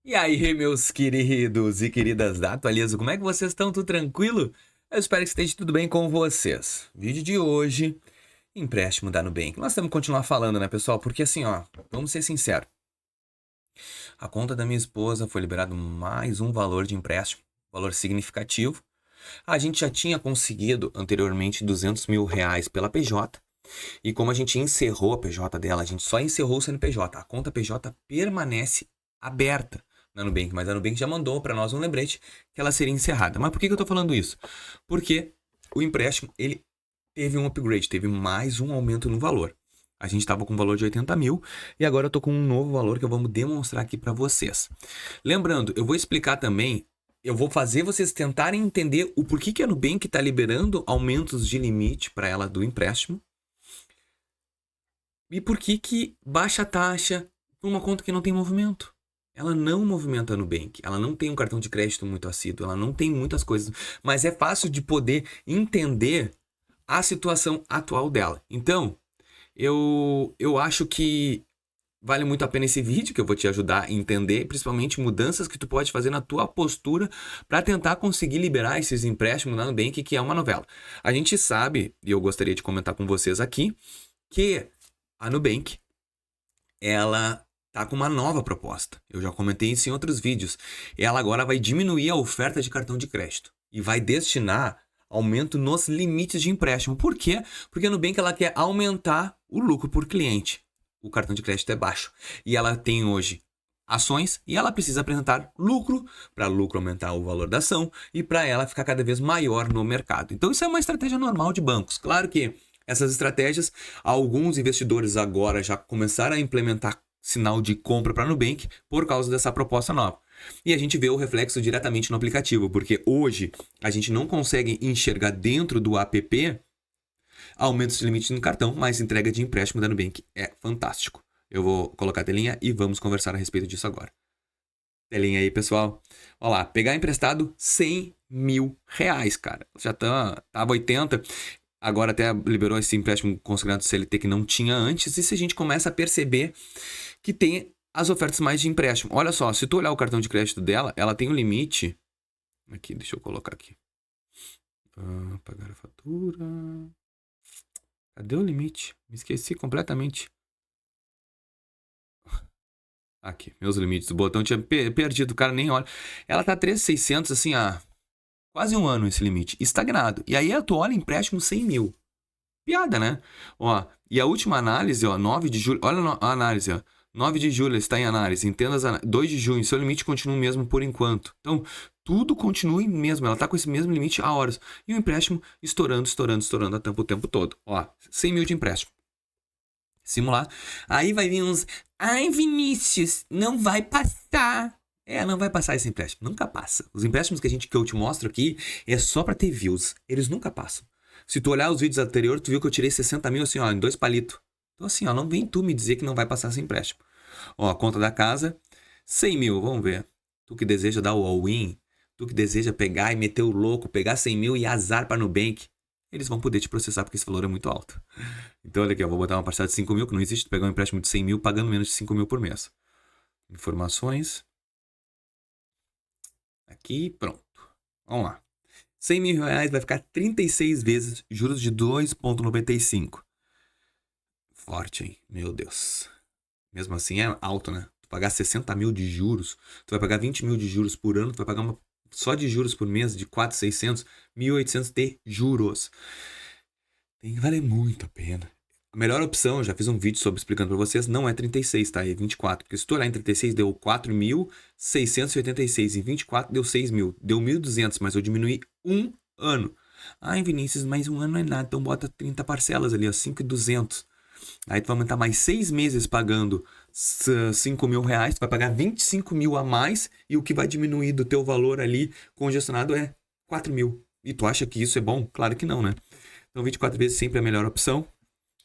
E aí, meus queridos e queridas da Atualizo, como é que vocês estão? Tudo tranquilo? Eu espero que esteja tudo bem com vocês. Vídeo de hoje, empréstimo da Nubank. Nós temos que continuar falando, né, pessoal? Porque assim, ó, vamos ser sinceros. A conta da minha esposa foi liberado mais um valor de empréstimo, valor significativo. A gente já tinha conseguido anteriormente R$ 200 mil pela PJ. E como a gente encerrou a PJ dela, a gente só encerrou o CNPJ. A conta PJ permanece aberta na Nubank, mas a Nubank já mandou para nós um lembrete que ela seria encerrada. Mas por que eu estou falando isso? Porque o empréstimo ele teve um upgrade, teve mais um aumento no valor. A gente estava com um valor de 80 mil e agora eu estou com um novo valor que eu vou demonstrar aqui para vocês. Lembrando, eu vou explicar também, eu vou fazer vocês tentarem entender o porquê que a Nubank está liberando aumentos de limite para ela do empréstimo. E por que que baixa a taxa para uma conta que não tem movimento? Ela não movimenta a Nubank, ela não tem um cartão de crédito muito assíduo, ela não tem muitas coisas, mas é fácil de poder entender a situação atual dela. Então, eu acho que vale muito a pena esse vídeo, que eu vou te ajudar a entender, principalmente mudanças que tu pode fazer na tua postura para tentar conseguir liberar esses empréstimos na Nubank, que é uma novela. A gente sabe, e eu gostaria de comentar com vocês aqui, que a Nubank, ela tá com uma nova proposta. Eu já comentei isso em outros vídeos. Ela agora vai diminuir a oferta de cartão de crédito e vai destinar aumento nos limites de empréstimo. Por quê? Porque a Nubank ela quer aumentar o lucro por cliente. O cartão de crédito é baixo e ela tem hoje ações e ela precisa apresentar lucro para lucro aumentar o valor da ação e para ela ficar cada vez maior no mercado. Então isso é uma estratégia normal de bancos. Claro que essas estratégias, alguns investidores agora já começaram a implementar sinal de compra para a Nubank por causa dessa proposta nova. E a gente vê o reflexo diretamente no aplicativo, porque hoje a gente não consegue enxergar dentro do app aumentos de limite no cartão, mas entrega de empréstimo da Nubank é fantástico. Eu vou colocar a telinha e vamos conversar a respeito disso agora. Telinha aí, pessoal. Olha lá, pegar emprestado R$ 100 mil, cara. Já tava 80, agora até liberou esse empréstimo consignado CLT que não tinha antes. E se a gente começa a perceber que tem as ofertas mais de empréstimo. Olha só, se tu olhar o cartão de crédito dela, ela tem um limite. Aqui, deixa eu colocar aqui. Pagar a fatura. Cadê o limite? Me esqueci completamente. Aqui, meus limites. O botão tinha perdido, o cara nem olha. Ela tá 3.600 assim, quase um ano esse limite. Estagnado. E aí tu olha empréstimo 100 mil. Piada, né? Ó, e a última análise, ó, 9 de julho. Olha a análise, ó. 9 de julho está em análise. Entenda 2 de junho. Seu limite continua o mesmo por enquanto. Então, tudo continua em mesmo. Ela tá com esse mesmo limite há horas. E o empréstimo estourando o tempo todo. Ó, 100 mil de empréstimo. Simular. Aí vai vir uns. Ai, Vinícius, não vai passar. Não vai passar esse empréstimo. Nunca passa. Os empréstimos que eu te mostro aqui é só pra ter views. Eles nunca passam. Se tu olhar os vídeos anteriores, tu viu que eu tirei 60 mil assim, ó, em 2 palitos. Então assim, ó, não vem tu me dizer que não vai passar esse empréstimo. Ó, a conta da casa, 100 mil, vamos ver. Tu que deseja dar o all-in, tu que deseja pegar e meter o louco, pegar 100 mil e azar pra Nubank, eles vão poder te processar porque esse valor é muito alto. Então olha aqui, eu vou botar uma parcela de 5 mil, que não existe, tu pegar um empréstimo de 100 mil pagando menos de 5 mil por mês. Informações. Aqui, pronto. Vamos lá. 100 mil reais vai ficar 36 vezes juros de 2,95. Forte, hein? Meu Deus. Mesmo assim é alto, né? Tu pagar 60 mil de juros, tu vai pagar 20 mil de juros por ano, tu vai pagar só de juros por mês de 4.600, 1.800 de juros. Tem que valer muito a pena. A melhor opção, eu já fiz um vídeo sobre explicando pra vocês, não é 36, tá? É 24. Porque se tu olhar em 36, deu 4.686. Em 24 deu 6 mil. Deu 1.200, mas eu diminuí um ano. Ai, Vinícius, mas um ano não é nada. Então bota 30 parcelas ali, ó, 5.200. Aí tu vai aumentar mais 6 meses pagando 5 mil reais. Tu vai pagar 25 mil a mais. E o que vai diminuir do teu valor ali congestionado é 4 mil. E tu acha que isso é bom? Claro que não, né? Então 24 vezes sempre é a melhor opção.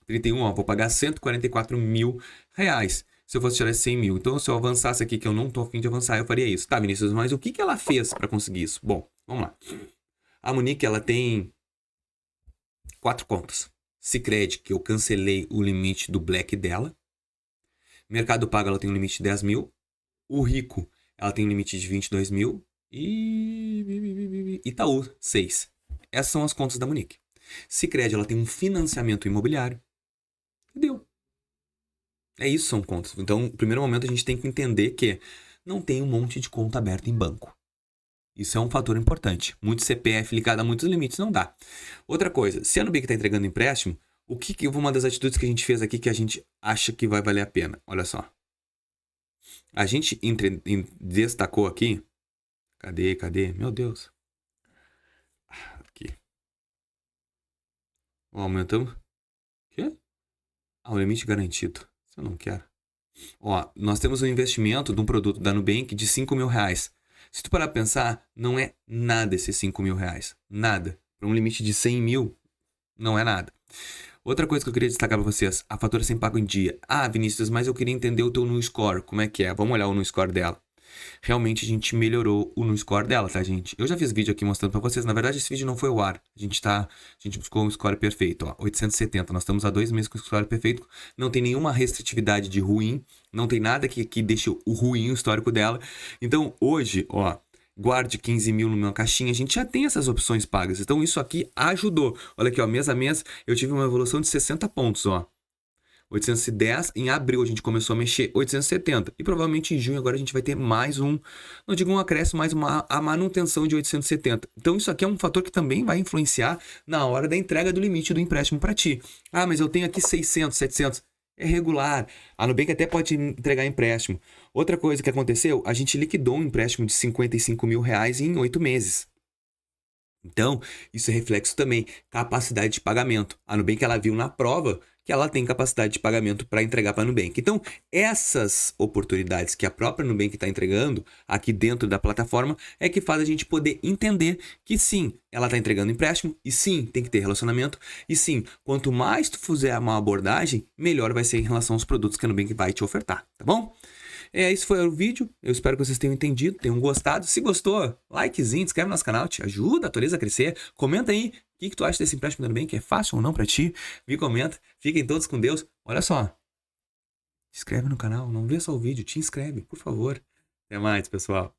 31, ó, vou pagar 144 mil reais se eu fosse tirar 100 mil. Então, se eu avançasse aqui, que eu não tô afim de avançar, eu faria isso. Tá, Vinícius, mas o que ela fez para conseguir isso? Bom, vamos lá. A Monique, ela tem 4 contas. Sicredi, que eu cancelei o limite do Black dela. Mercado Pago, ela tem um limite de 10 mil. O Rico, ela tem um limite de 22 mil e Itaú, 6. Essas são as contas da Monique. Sicredi, ela tem um financiamento imobiliário. Deu. É isso, são contas. Então, no primeiro momento, a gente tem que entender que não tem um monte de conta aberta em banco. Isso é um fator importante. Muito CPF ligado a muitos limites não dá. Outra coisa, se a Nubank está entregando empréstimo, uma das atitudes que a gente fez aqui que a gente acha que vai valer a pena? Olha só. A gente destacou aqui. Cadê? Meu Deus. Aqui. Aumentamos. Quê? O limite garantido. Isso eu não quero. Nós temos um investimento de um produto da Nubank de 5 mil reais. Se tu parar pra pensar, não é nada esses 5 mil reais. Nada. Para um limite de 100 mil, não é nada. Outra coisa que eu queria destacar para vocês, a fatura sem pago em dia. Vinícius, mas eu queria entender o teu NuScore, como é que é? Vamos olhar o NuScore dela. Realmente a gente melhorou o NuScore dela, tá, gente? Eu já fiz vídeo aqui mostrando para vocês. Na verdade, esse vídeo não foi ao ar. A gente buscou um score perfeito, 870. Nós estamos há 2 meses com o score perfeito. Não tem nenhuma restritividade de ruim. Não tem nada que deixe o ruim o histórico dela. Então, hoje, guarde 15 mil numa caixinha. A gente já tem essas opções pagas. Então, isso aqui ajudou. Olha aqui, mês a mês, eu tive uma evolução de 60 pontos, 810, em abril a gente começou a mexer 870 e provavelmente em junho agora a gente vai ter mais não digo um acréscimo, mais a manutenção de 870. Então isso aqui é um fator que também vai influenciar na hora da entrega do limite do empréstimo para ti. Mas eu tenho aqui 600, 700, é regular. A Nubank até pode entregar empréstimo. Outra coisa que aconteceu, a gente liquidou um empréstimo de 55 mil reais em 8 meses. Então, isso é reflexo também, capacidade de pagamento. A Nubank, ela viu na prova que ela tem capacidade de pagamento para entregar para a Nubank. Então, essas oportunidades que a própria Nubank está entregando aqui dentro da plataforma é que faz a gente poder entender que sim, ela está entregando empréstimo e sim, tem que ter relacionamento e sim, quanto mais tu fizer uma abordagem, melhor vai ser em relação aos produtos que a Nubank vai te ofertar, tá bom? Esse foi o vídeo. Eu espero que vocês tenham entendido, tenham gostado. Se gostou, likezinho, inscreve no nosso canal, te ajuda, atualiza a crescer. Comenta aí o que tu acha desse empréstimo da Nubank, é fácil ou não pra ti. Me comenta. Fiquem todos com Deus. Olha só. Se inscreve no canal, não vê só o vídeo, te inscreve, por favor. Até mais, pessoal.